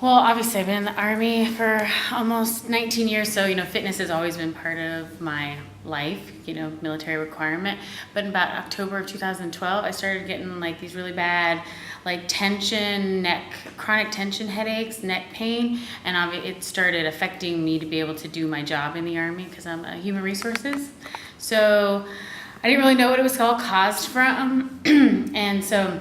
Well, obviously I've been in the Army for almost 19 years, so, fitness has always been part of my life, military requirement. But in about October of 2012, I started getting like these really bad, like chronic tension headaches, neck pain, and it started affecting me to be able to do my job in the Army because I'm a human resources. So I didn't really know what it was all caused from, and so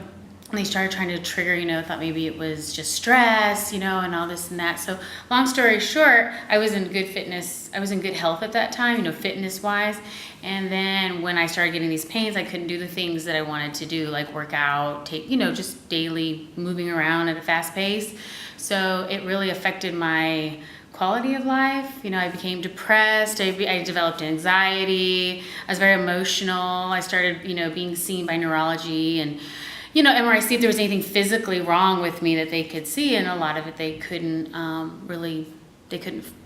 they started trying to trigger, thought maybe it was just stress, and all this and that. So long story short, I was in good health at that time, fitness wise. And then when I started getting these pains, I couldn't do the things that I wanted to do, like work out, just daily moving around at a fast pace. So it really affected my quality of life. I became depressed. I developed anxiety. I was very emotional. I started, being seen by neurology and MRI, see if there was anything physically wrong with me that they could see, and a lot of it they couldn't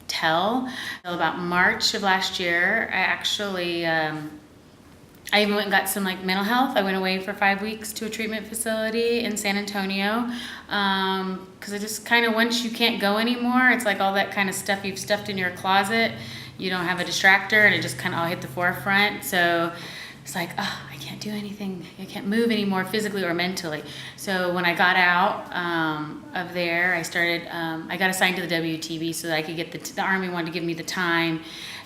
tell. Until about March of last year, I actually, I even went and got some mental health. I went away for 5 weeks to a treatment facility in San Antonio, because I just kind of, once you can't go anymore, it's like all that kind of stuff you've stuffed in your closet, you don't have a distractor, and it just kind of all hit the forefront. So it's like, oh, I can't do anything. I can't move anymore physically or mentally. So when I got out of there, I got assigned to the WTB so that I could get the Army wanted to give me the time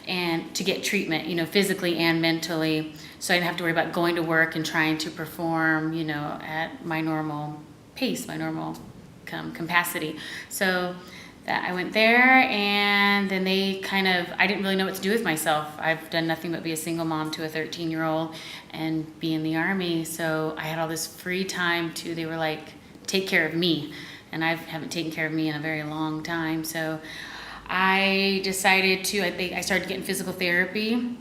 and to get treatment, physically and mentally. So I didn't have to worry about going to work and trying to perform, at my normal pace, my normal capacity. So that I went there, and then I didn't really know what to do with myself. I've done nothing but be a single mom to a 13-year-old and be in the Army. So I had all this free time they were like, take care of me. And I haven't taken care of me in a very long time. So I decided I started getting physical therapy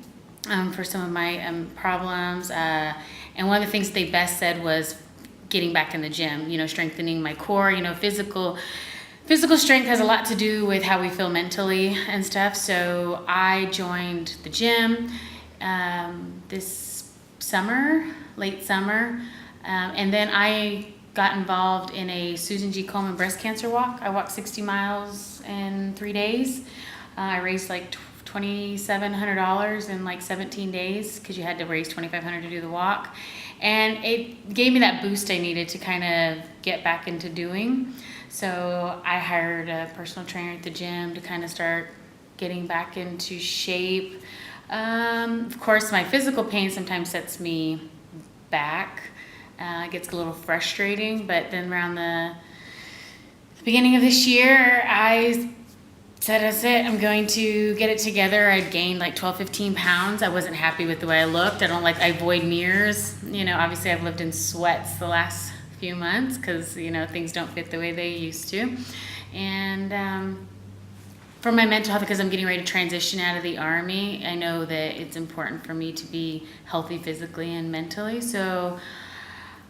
for some of my problems. And one of the things they best said was getting back in the gym, strengthening my core, Physical strength has a lot to do with how we feel mentally and stuff. So I joined the gym this summer, late summer, and then I got involved in a Susan G. Komen breast cancer walk. I walked 60 miles in 3 days. I raised like $2,700 in 17 days because you had to raise $2,500 to do the walk. And it gave me that boost I needed to kind of get back into doing. So I hired a personal trainer at the gym to kind of start getting back into shape. Of course, my physical pain sometimes sets me back. It gets a little frustrating, but then around the beginning of this year, I said, that's it, I'm going to get it together. I'd gained 12, 15 pounds. I wasn't happy with the way I looked. I avoid mirrors. Obviously I've lived in sweats the last few months because, things don't fit the way they used to. And for my mental health, because I'm getting ready to transition out of the Army, I know that it's important for me to be healthy physically and mentally. So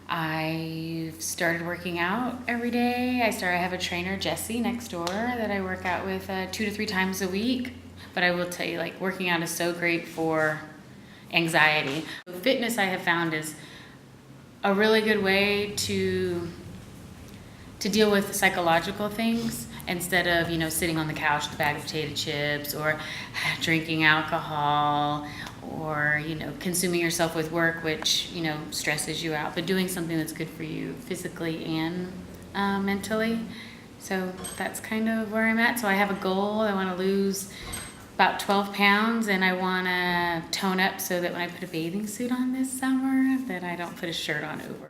I started working out every day. I have a trainer, Jessie, next door that I work out with 2 to 3 times a week. But I will tell you, working out is so great for anxiety. Fitness, I have found, is a really good way to deal with psychological things instead of, sitting on the couch with a bag of potato chips or drinking alcohol or, consuming yourself with work, which, stresses you out, but doing something that's good for you physically and mentally. So that's kind of where I'm at. So I have a goal. I want to lose about 12 pounds, and I want to tone up so that when I put a bathing suit on this summer, that I don't put a shirt on over.